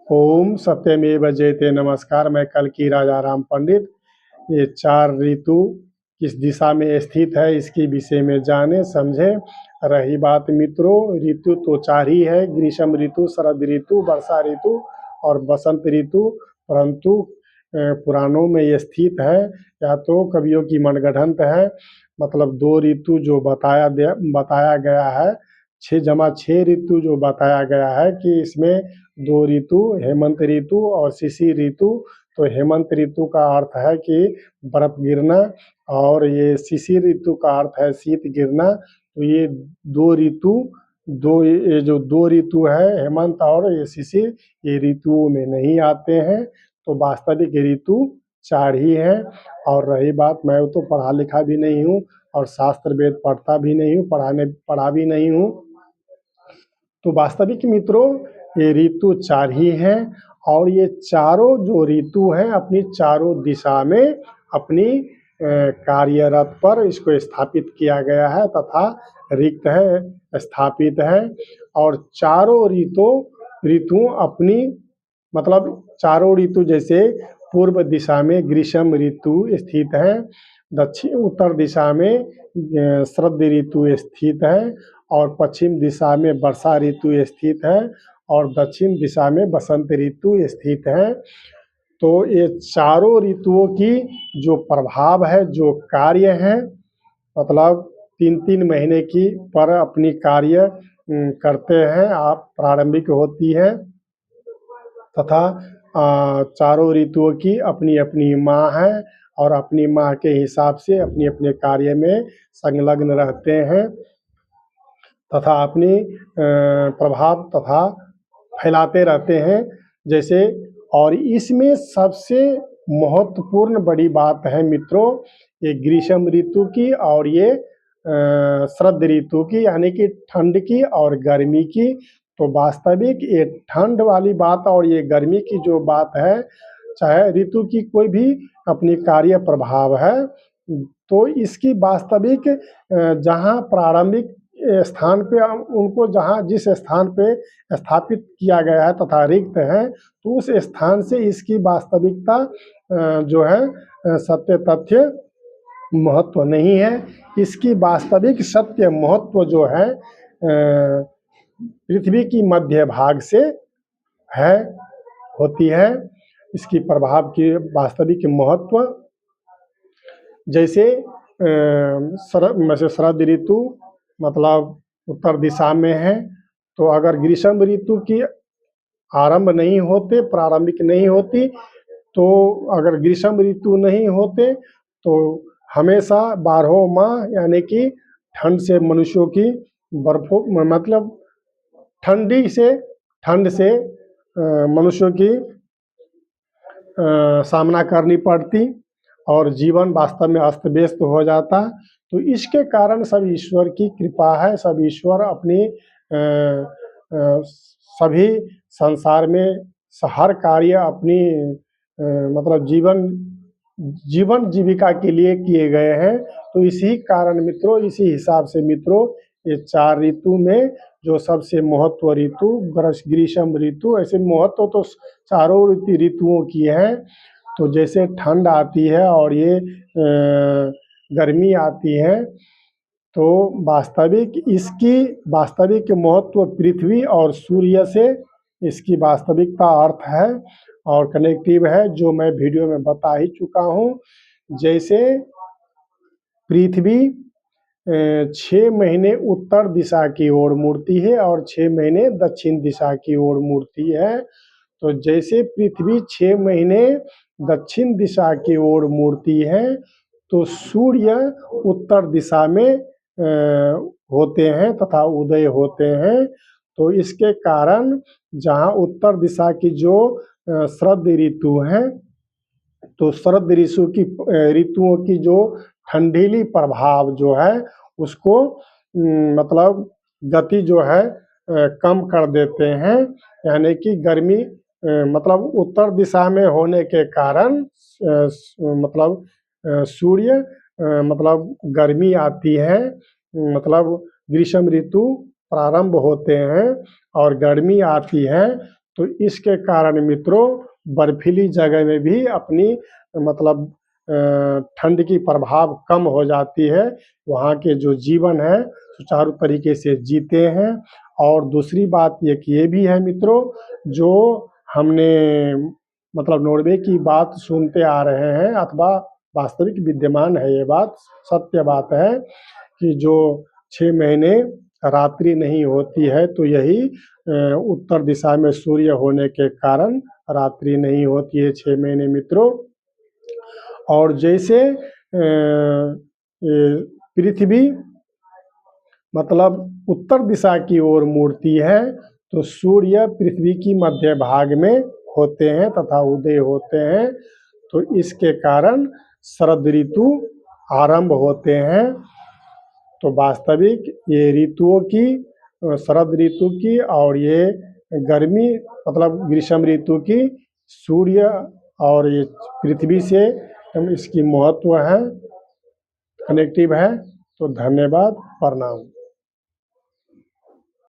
ओम सत्यमेव जयते। नमस्कार, मैं कल्कि राजा राम पंडित। ये 4 ऋतु किस दिशा में स्थित है इसके विषय में जाने समझे। रही बात मित्रों, ऋतु तो 4 ही है, ग्रीष्म ऋतु, शरद ऋतु, वर्षा ऋतु और बसंत ऋतु। परंतु पुराणों में ये स्थित है या तो कवियों की मनगढ़ंत है। मतलब 2 ऋतु जो बताया गया है, 6 ऋतु जो बताया गया है कि इसमें 2 ऋतु हेमंत ऋतु और शिशिर ऋतु। तो हेमंत ऋतु का अर्थ है कि बर्फ गिरना और ये शिशिर ऋतु का अर्थ है शीत गिरना। तो ये 2 ऋतु, ये जो 2 ऋतु है हेमंत और ये शिशिर, ये ऋतुओं में नहीं आते हैं। तो वास्तविक ऋतु 4 ही हैं। और रही बात, मैं तो पढ़ा लिखा भी नहीं हूँ और शास्त्र वेद पढ़ता भी नहीं हूँ, पढ़ा भी नहीं हूँ। तो वास्तविक मित्रों, ये ऋतु 4 ही हैं और ये चारों जो ऋतु हैं अपनी चारों दिशा में अपनी कार्यरत पर इसको स्थापित किया गया है तथा रिक्त है, स्थापित है। और चारों ऋतु अपनी मतलब चारों ऋतु जैसे पूर्व दिशा में ग्रीष्म ऋतु स्थित है, उत्तर दिशा में शरद ऋतु स्थित है और पश्चिम दिशा में वर्षा ऋतु स्थित है और दक्षिण दिशा में बसंत ऋतु स्थित है। तो ये चारों ऋतुओं की जो प्रभाव है, जो कार्य हैं, मतलब 3-3 महीने की पर अपनी कार्य करते हैं, आप प्रारंभिक होती है तथा चारों ऋतुओं की अपनी अपनी माह है और अपनी माह के हिसाब से अपने अपने कार्य में संलग्न रहते हैं तथा अपनी प्रभाव तथा फैलाते रहते हैं। जैसे और इसमें सबसे महत्वपूर्ण बड़ी बात है मित्रों, ये ग्रीष्म ऋतु की और ये शरद ऋतु की, यानी कि ठंड की और गर्मी की। तो वास्तविक ये ठंड वाली बात और ये गर्मी की जो बात है, चाहे ऋतु की कोई भी अपनी कार्य प्रभाव है, तो इसकी वास्तविक जहाँ प्रारंभिक स्थान पे उनको जहाँ जिस स्थान पे स्थापित किया गया है तथा रिक्त है, तो उस स्थान से इसकी वास्तविकता जो है सत्य तथ्य महत्व नहीं है। इसकी वास्तविक सत्य महत्व जो है पृथ्वी की मध्य भाग से है, होती है। इसकी प्रभाव की वास्तविक महत्व जैसे शरद ऋतु मतलब उत्तर दिशा में है, तो अगर ग्रीष्म ऋतु की आरंभ नहीं होते, प्रारंभिक नहीं होती, तो अगर ग्रीष्म ऋतु नहीं होते तो हमेशा 12 माह यानी कि ठंड से मनुष्यों की मतलब ठंड से मनुष्यों की सामना करनी पड़ती और जीवन वास्तव में अस्त व्यस्त हो जाता। तो इसके कारण सब ईश्वर की कृपा है, सब ईश्वर अपनी सभी संसार में हर कार्य अपनी मतलब जीवन जीविका के लिए किए गए हैं। तो इसी कारण मित्रों, इसी हिसाब से मित्रों, ये 4 ऋतु में जो सबसे महत्व ऋतु ग्रीष्म ऋतु, ऐसे महत्व तो चारों ऋतुओं की है। तो जैसे ठंड आती है और ये गर्मी आती है, तो इसकी वास्तविक महत्व पृथ्वी और सूर्य से इसकी वास्तविकता अर्थ है और कनेक्टिव है, जो मैं वीडियो में बता ही चुका हूँ। जैसे पृथ्वी 6 महीने उत्तर दिशा की ओर मुड़ती है और 6 महीने दक्षिण दिशा की ओर मुड़ती है। तो जैसे पृथ्वी 6 महीने दक्षिण दिशा की ओर मुड़ती है, तो सूर्य उत्तर दिशा में होते हैं तथा उदय होते हैं। तो इसके कारण जहाँ उत्तर दिशा की जो शरद ऋतु है, तो शरद ऋतुओं की जो ठंडीली प्रभाव जो है उसको मतलब गति जो है कम कर देते हैं। यानी कि गर्मी मतलब उत्तर दिशा में होने के कारण मतलब सूर्य मतलब गर्मी आती है, मतलब ग्रीष्म ऋतु प्रारंभ होते हैं और गर्मी आती है। तो इसके कारण मित्रों बर्फीली जगह में भी अपनी मतलब ठंड की प्रभाव कम हो जाती है, वहाँ के जो जीवन है सुचारू तरीके से जीते हैं। और दूसरी बात एक ये भी है मित्रों, जो हमने मतलब नॉर्वे की बात सुनते आ रहे हैं अथवा वास्तविक विद्यमान है, ये बात सत्य बात है कि जो 6 महीने रात्रि नहीं होती है, तो यही उत्तर दिशा में सूर्य होने के कारण रात्रि नहीं होती है 6 महीने मित्रों। और जैसे पृथ्वी मतलब उत्तर दिशा की ओर मुड़ती है, तो सूर्य पृथ्वी की मध्य भाग में होते हैं तथा उदय होते हैं, तो इसके कारण शरद ऋतु आरंभ होते हैं। तो वास्तविक ये ऋतुओं की शरद ऋतु की और ये गर्मी मतलब ग्रीष्म ऋतु की सूर्य और ये पृथ्वी से इसकी महत्व है, कनेक्टिव है। तो धन्यवाद, प्रणाम।